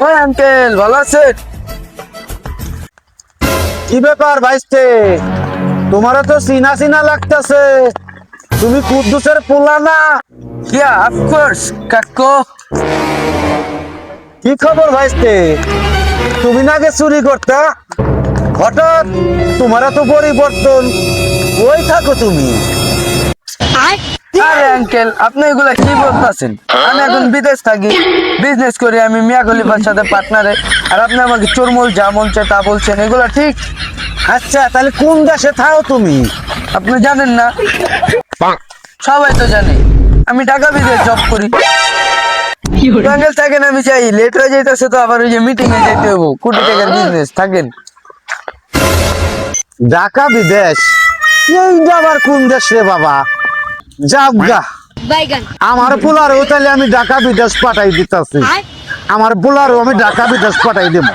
ওই আঙ্কেল ভালো আছেন? কি ব্যাপার ভাইস্তে, তোমারও তো চিনা চিনা লাগতেছে। তুমি কুদ্দুসের পোলা না? ইয়া অফকোর্স কাকু। কি খবর ভাইস্তে, তুমি না আগে চুরি করতা, হঠাৎ তোমার তো পরিবর্তন, ওই থাকো তুমি? আরে আঙ্কেল আপনি এগুলা কি বলতেছেন? আমি এখন বিদেশ থাকি, বিজনেস করি আমি মিয়া খলিফার সাথে পার্টনারে, আর আপনি আমাকে চোরমুল যা মন চায় তা বলছেন, এগুলা ঠিক? আচ্ছা তাহলে কোন দেশে থাও তুমি? আপনি জানেন না? সবাই তো জানে আমি ঢাকা বিদেশ জব করি। আঙ্কেল থাকেন, আমি চাই লেট হয়ে যাইতেছে তো আবার ওই যে মিটিং এ যেতে হবো, কোটি টাকার বিজনেস। থাকেন। ঢাকা বিদেশ? এইটা আবার কোন দেশ রে বাবা? যাবগা, বাইগান আমার পোলারও তাহলে আমি ঢাকা বিদেশ পাঠাই দিতেছি। আমার পোলারও আমি ঢাকা বিদেশ পাঠাই দেবো।